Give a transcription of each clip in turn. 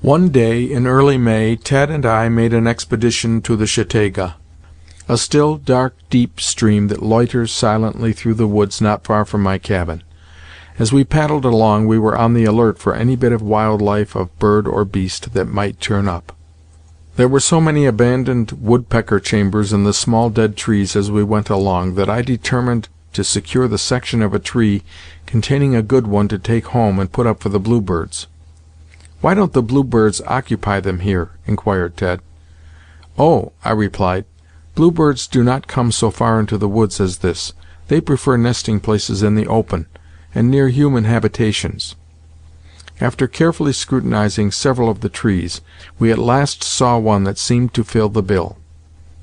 One day in early May, Ted and I made an expedition to the Chatega, a still, dark, deep stream that loiters silently through the woods not far from my cabin. As we paddled along, we were on the alert for any bit of wild life of bird or beast that might turn up. There were so many abandoned woodpecker chambers in the small dead trees as we went along, that I determined to secure the section of a tree containing a good one to take home and put up for the bluebirds. "Why don't the bluebirds occupy them here?" inquired Ted. "Oh," I replied, "bluebirds do not come so far into the woods as this. They prefer nesting places in the open, and near human habitations." After carefully scrutinizing several of the trees, we at last saw one that seemed to fill the bill.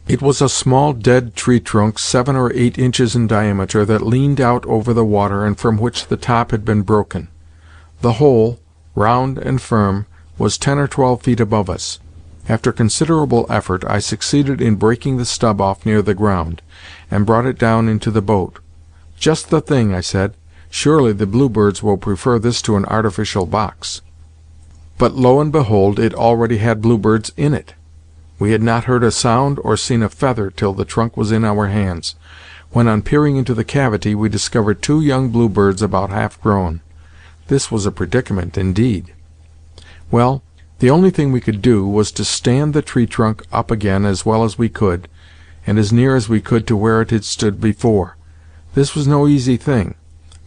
It was a small dead tree trunk 7 or 8 inches in diameter that leaned out over the water and from which the top had been broken. The whole, round and firm, was 10 or 12 feet above us. After considerable effort, I succeeded in breaking the stub off near the ground, and brought it down into the boat. "Just the thing," I said. "Surely the bluebirds will prefer this to an artificial box." But lo and behold, it already had bluebirds in it! We had not heard a sound or seen a feather till the trunk was in our hands, when on peering into the cavity we discovered 2 young bluebirds about half grown. This was a predicament, indeed. Well, the only thing we could do was to stand the tree trunk up again as well as we could, and as near as we could to where it had stood before. This was no easy thing,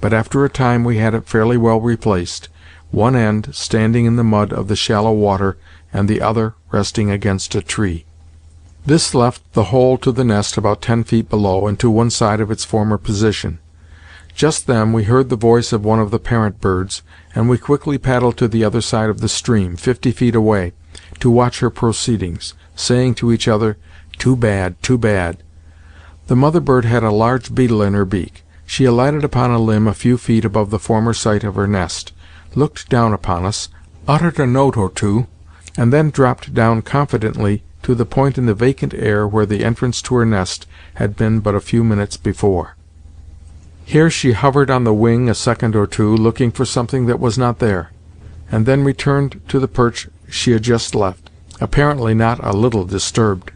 but after a time we had it fairly well replaced, one end standing in the mud of the shallow water and the other resting against a tree. This left the hole to the nest about 10 feet below, and to one side of its former position. Just then we heard the voice of one of the parent birds, and we quickly paddled to the other side of the stream, 50 feet away, to watch her proceedings, saying to each other, "Too bad, too bad." The mother bird had a large beetle in her beak. She alighted upon a limb a few feet above the former site of her nest, looked down upon us, uttered a note or two, and then dropped down confidently to the point in the vacant air where the entrance to her nest had been but a few minutes before. Here she hovered on the wing a second or two, looking for something that was not there, and then returned to the perch she had just left, apparently not a little disturbed.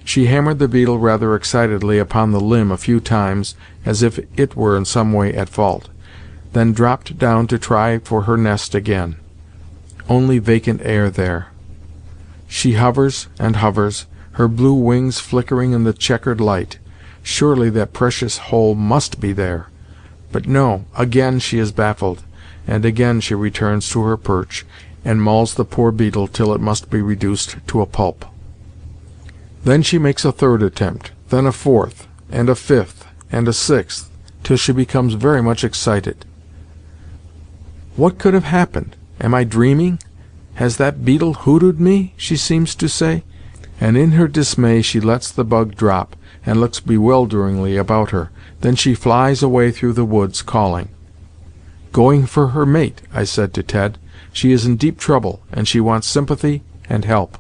She hammered the beetle rather excitedly upon the limb a few times, as if it were in some way at fault, then dropped down to try for her nest again. Only vacant air there. She hovers and hovers, her blue wings flickering in the checkered light. Surely that precious hole must be there. But no, again she is baffled, and again she returns to her perch, and mauls the poor beetle till it must be reduced to a pulp. Then she makes a third attempt, then a fourth, and a fifth, and a sixth, till she becomes very much excited. "What could have happened? Am I dreaming? Has that beetle hoodooed me?" she seems to say, and in her dismay she lets the bug drop, and looks bewilderingly about her. Then she flies away through the woods, calling. "Going for her mate," I said to Ted. "She is in deep trouble, and she wants sympathy and help."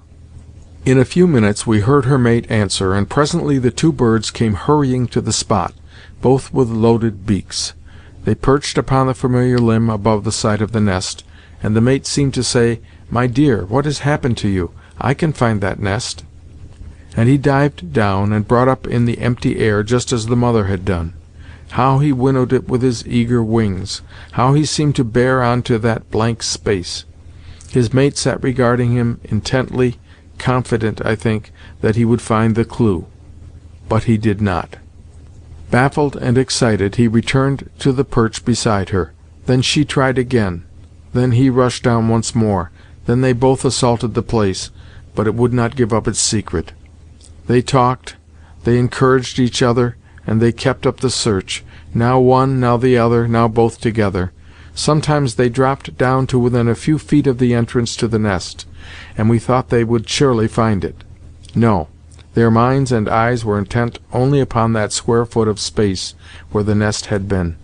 In a few minutes we heard her mate answer, and presently the 2 birds came hurrying to the spot, both with loaded beaks. They perched upon the familiar limb above the site of the nest, and the mate seemed to say, "My dear, what has happened to you? I can find that nest." And he dived down, and brought up in the empty air just as the mother had done. How he winnowed it with his eager wings! How he seemed to bear on to that blank space! His mate sat regarding him intently, confident, I think, that he would find the clue. But he did not. Baffled and excited, he returned to the perch beside her. Then she tried again. Then he rushed down once more. Then they both assaulted the place, but it would not give up its secret. They talked, they encouraged each other, and they kept up the search, now one, now the other, now both together. Sometimes they dropped down to within a few feet of the entrance to the nest, and we thought they would surely find it. No, their minds and eyes were intent only upon that square foot of space where the nest had been.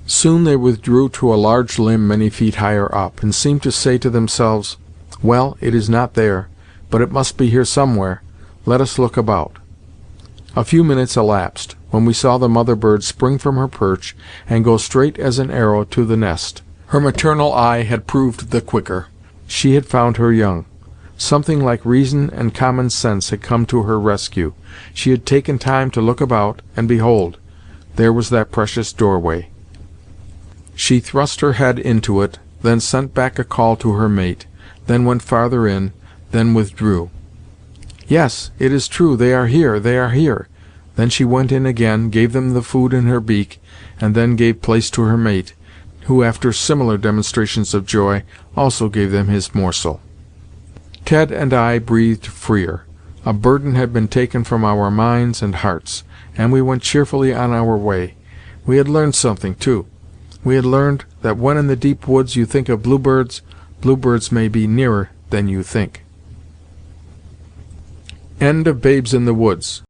Soon they withdrew to a large limb many feet higher up, and seemed to say to themselves, "Well, it is not there, but it must be here somewhere. Let us look about." A few minutes elapsed, when we saw the mother bird spring from her perch, and go straight as an arrow to the nest. Her maternal eye had proved the quicker. She had found her young. Something like reason and common sense had come to her rescue. She had taken time to look about, and behold, there was that precious doorway. She thrust her head into it, then sent back a call to her mate, then went farther in, then withdrew. "Yes, it is true, they are here, they are here." Then she went in again, gave them the food in her beak, and then gave place to her mate, who, after similar demonstrations of joy, also gave them his morsel. Ted and I breathed freer. A burden had been taken from our minds and hearts, and we went cheerfully on our way. We had learned something, too. We had learned that when in the deep woods you think of bluebirds, bluebirds may be nearer than you think. End of Babes in the Woods,